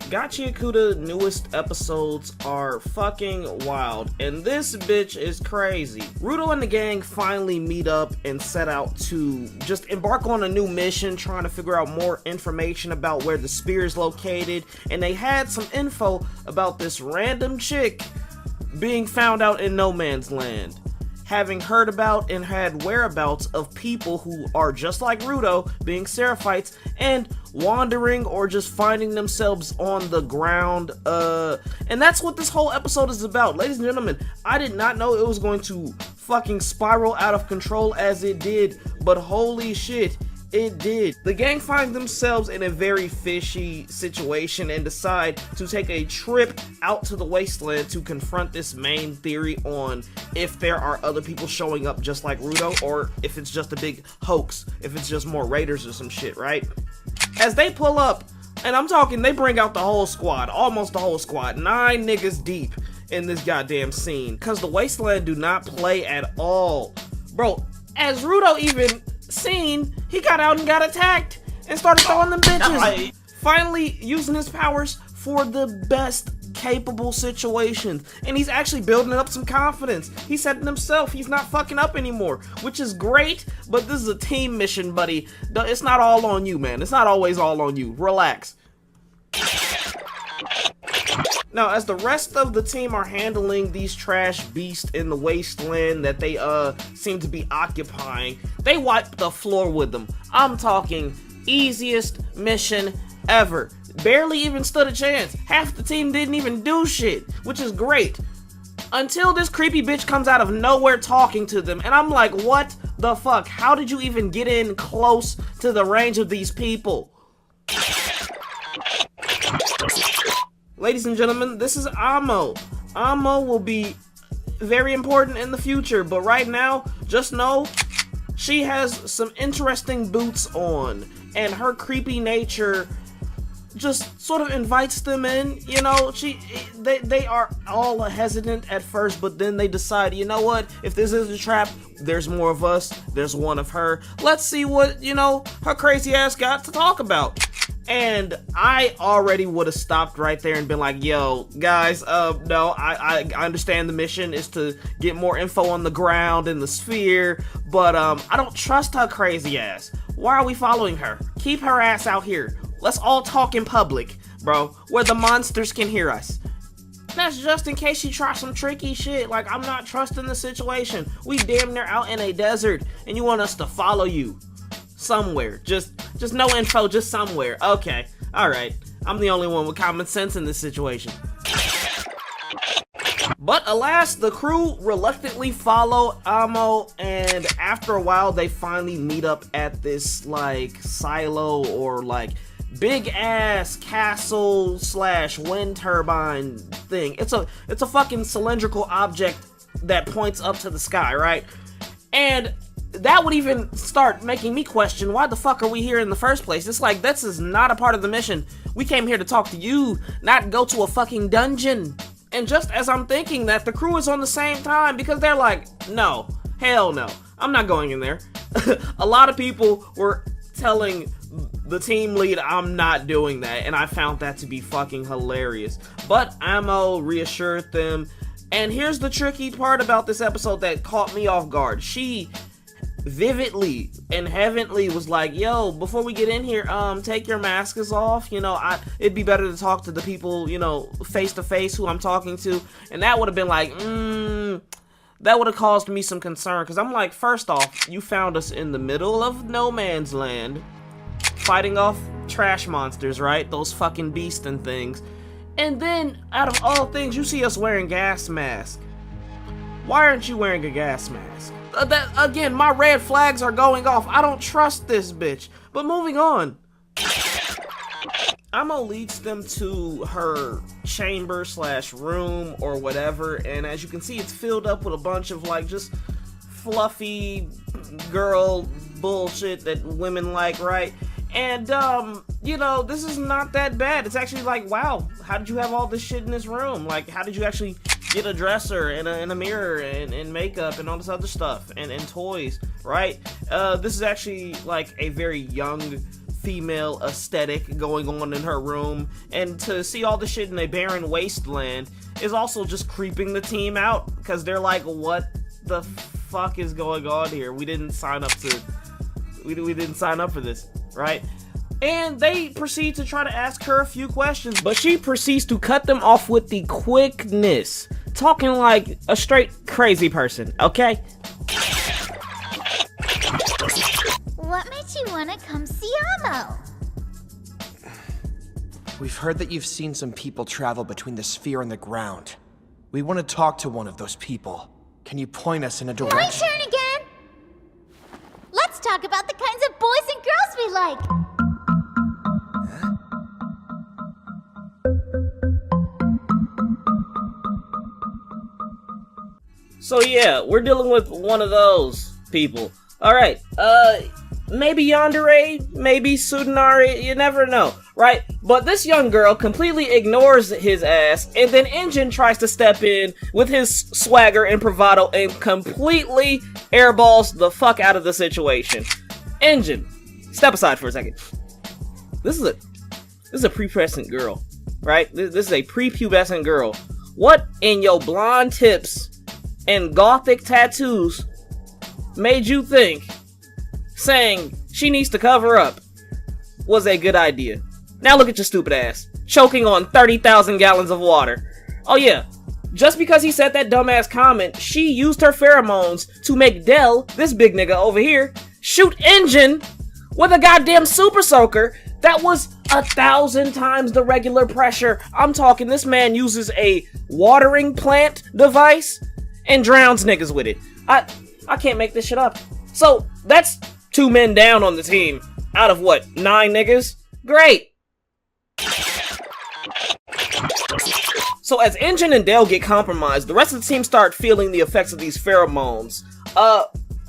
GATCHIKUTA newest episodes are fucking wild, and this bitch is crazy. Ruto and the gang finally meet up and set out to just embark on a new mission, trying to figure out more information about where the spear is located, and they had some info about this random chick being found out in no man's land. Having heard about and had whereabouts of people who are just like Ruto, being Seraphites, and wandering or just finding themselves on the ground, and that's what this whole episode is about. Ladies and gentlemen, I did not know it was going to fucking spiral out of control as it did, but holy shit, it did. The gang find themselves in a very fishy situation and decide to take a trip out to the wasteland to confront this main theory on if there are other people showing up just like Ruto, or if it's just a big hoax, if it's just more raiders or some shit, right? As they pull up, and I'm talking, they bring out the whole squad, almost the whole squad, 9 niggas deep in this goddamn scene, because the wasteland do not play at all. Bro, as Ruto even seen, he got out and got attacked and started throwing them bitches. Finally using his powers for the best capable situations, and he's actually building up some confidence. He said to himself he's not fucking up anymore, which is great, but this is a team mission, buddy. It's not all on you, man. It's not always all on you. Relax. Now, as the rest of the team are handling these trash beasts in the wasteland that they seem to be occupying, they wipe the floor with them. I'm talking easiest mission ever. Barely even stood a chance. Half the team didn't even do shit, which is great. Until this creepy bitch comes out of nowhere talking to them, and I'm like, what the fuck? How did you even get in close to the range of these people? Ladies and gentlemen, this is AMO. AMO will be very important in the future, but right now, just know she has some interesting boots on, and her creepy nature just sort of invites them in. You know, they are all hesitant at first, but then they decide, you know what, if this is a trap, there's more of us, there's one of her. Let's see what, you know, her crazy ass got to talk about. And I already would have stopped right there and been like, yo, guys, no, I understand the mission is to get more info on the ground in the sphere, but I don't trust her crazy ass. Why are we following her? Keep her ass out here. Let's all talk in public, bro, where the monsters can hear us. That's just in case she tries some tricky shit. Like, I'm not trusting the situation. We damn near out in a desert, and you want us to follow you somewhere. Just no info, just somewhere. Okay, alright. I'm the only one with common sense in this situation. But alas, the crew reluctantly follow AMO, and after a while, they finally meet up at this, like, silo or, like, big-ass castle / wind turbine thing. It's a fucking cylindrical object that points up to the sky, right? And that would even start making me question, why the fuck are we here in the first place? It's like, this is not a part of the mission. We came here to talk to you, not go to a fucking dungeon. And just as I'm thinking that, the crew is on the same time, because they're like, no, hell no, I'm not going in there. A lot of people were telling the team lead I'm not doing that, and I found that to be fucking hilarious. But AMO reassured them, and here's the tricky part about this episode that caught me off guard. She vividly and heavenly was like, yo, before we get in here, take your masks off, you know, it'd be better to talk to the people, you know, face to face who I'm talking to. And that would have been like, that would have caused me some concern, because I'm like, first off, you found us in the middle of no man's land, fighting off trash monsters, right? Those fucking beasts and things. And then, out of all things, you see us wearing gas masks. Why aren't you wearing a gas mask? That, again, my red flags are going off. I don't trust this bitch. But moving on. AMO leads them to her chamber / room or whatever, and as you can see, it's filled up with a bunch of, like, just fluffy girl bullshit that women like, right? And, you know, this is not that bad. It's actually like, wow, how did you have all this shit in this room? Like, how did you actually get a dresser and a mirror and makeup and all this other stuff and toys, right? This is actually like a very young female aesthetic going on in her room, and to see all the shit in a barren wasteland is also just creeping the team out, because they're like, what the fuck is going on here? We didn't sign up for this, right? And they proceed to try to ask her a few questions, but she proceeds to cut them off with the quickness, talking like a straight crazy person, okay? What made you want to come see AMO? We've heard that you've seen some people travel between the sphere and the ground. We want to talk to one of those people. Can you point us in a direction? My turn again! Let's talk about the kinds of boys and girls we like! So yeah, we're dealing with one of those people. Alright, maybe Yandere, maybe Sudanari, you never know, right? But this young girl completely ignores his ass, and then Engine tries to step in with his swagger and bravado and completely airballs the fuck out of the situation. Engine, step aside for a second. This is a prepubescent girl, right? This is a prepubescent girl. What in your blonde tips and gothic tattoos made you think saying she needs to cover up was a good idea? Now look at your stupid ass, choking on 30,000 gallons of water. Oh yeah, just because he said that dumbass comment, she used her pheromones to make Del, this big nigga over here, shoot Engine with a goddamn super soaker that was 1,000 times the regular pressure. I'm talking, this man uses a watering plant device and drowns niggas with it. I can't make this shit up. So, that's 2 men down on the team. Out of what, 9 niggas? Great! So as Engine and Dale get compromised, the rest of the team start feeling the effects of these pheromones.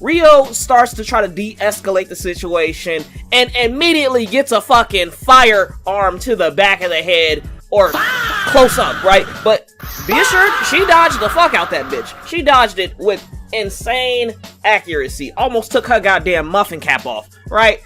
Rio starts to try to de-escalate the situation and immediately gets a fucking firearm to the back of the head, or close up, right? But be assured, she dodged the fuck out that bitch. She dodged it with insane accuracy. Almost took her goddamn muffin cap off, right?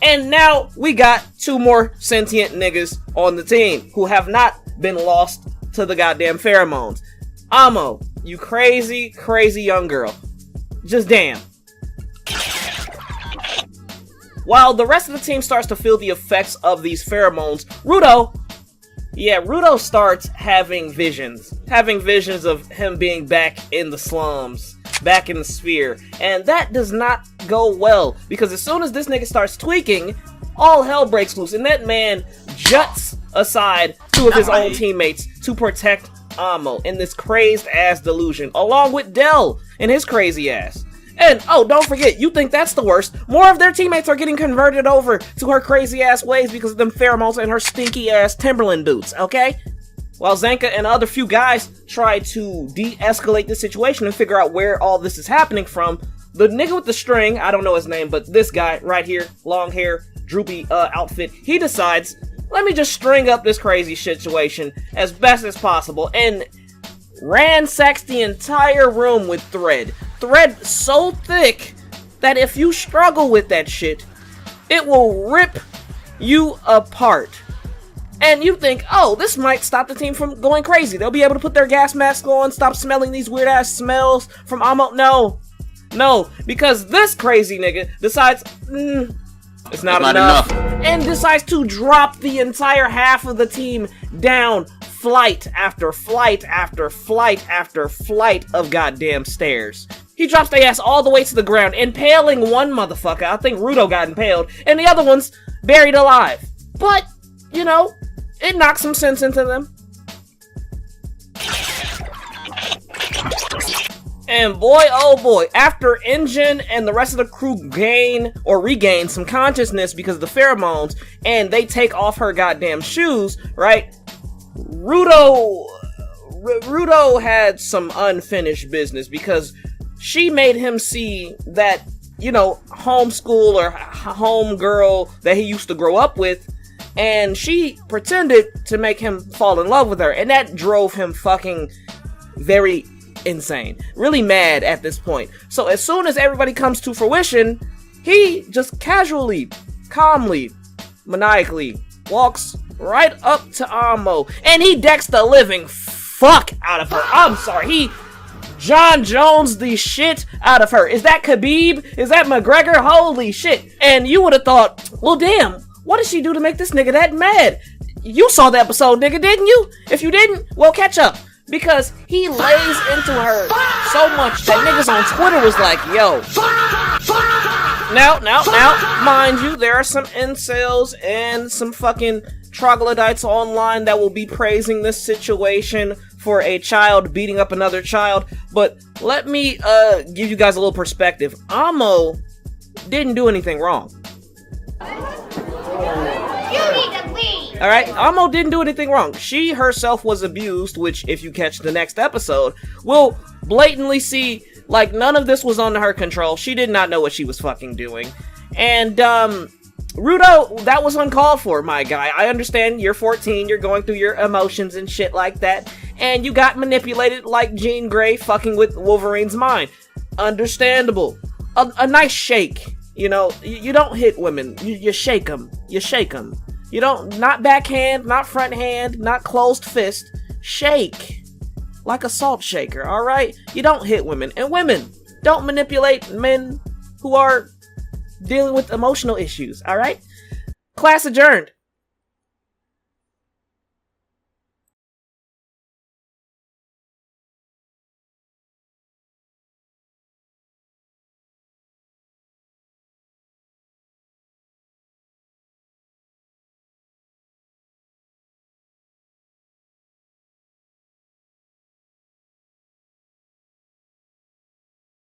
And now we got 2 more sentient niggas on the team who have not been lost to the goddamn pheromones. AMO, you crazy, crazy young girl. Just damn. While the rest of the team starts to feel the effects of these pheromones, Rudo starts having visions. Having visions of him being back in the slums, back in the sphere. And that does not go well, because as soon as this nigga starts tweaking, all hell breaks loose, and that man juts aside 2 of his own teammates to protect AMO in this crazed ass delusion, along with Del and his crazy ass. And, oh, don't forget, you think that's the worst. More of their teammates are getting converted over to her crazy ass ways because of them pheromones and her stinky ass Timberland boots, okay? While Zanka and other few guys try to de-escalate the situation and figure out where all this is happening from, the nigga with the string, I don't know his name, but this guy right here, long hair, droopy outfit, he decides, let me just string up this crazy situation as best as possible, and ransacks the entire room with thread. Thread so thick that if you struggle with that shit, it will rip you apart. And you think, oh, this might stop the team from going crazy. They'll be able to put their gas mask on, stop smelling these weird ass smells from AMO. No, because this crazy nigga decides, it's not enough, and decides to drop the entire half of the team down flight after flight after flight after flight of goddamn stairs. He drops their ass all the way to the ground, impaling one motherfucker. I think Rudo got impaled, and the other one's buried alive. But, you know, it knocks some sense into them. And boy, oh boy, after Engine and the rest of the crew gain or regain some consciousness because of the pheromones, and they take off her goddamn shoes, right? Rudo had some unfinished business because she made him see that, you know, homeschool or home girl that he used to grow up with, and she pretended to make him fall in love with her, and that drove him fucking very insane, really mad at this point. So as soon as everybody comes to fruition, he just casually, calmly, maniacally walks right up to AMO, and he decks the living fuck out of her. I'm sorry, he John Jones the shit out of her. Is that Khabib? Is that McGregor? Holy shit. And you would have thought, well damn, what did she do to make this nigga that mad? You saw the episode, nigga, didn't you? If you didn't, well, catch up. Because he lays into her so much that niggas on Twitter was like, yo. Now, mind you, there are some incels and some fucking troglodytes online that will be praising this situation for a child beating up another child. But let me give you guys a little perspective. AMO didn't do anything wrong. You need to leave! Alright, AMO didn't do anything wrong. She herself was abused, which, if you catch the next episode, will blatantly see, like, none of this was under her control. She did not know what she was fucking doing. And, Rudo, that was uncalled for, my guy. I understand you're 14, you're going through your emotions and shit like that, and you got manipulated like Jean Grey fucking with Wolverine's mind. Understandable. A nice shake. You know, you don't hit women. You shake them. You shake them. You don't, not backhand, not front hand, not closed fist. Shake. Like a salt shaker, alright? You don't hit women. And women, don't manipulate men who are dealing with emotional issues, alright? Class adjourned.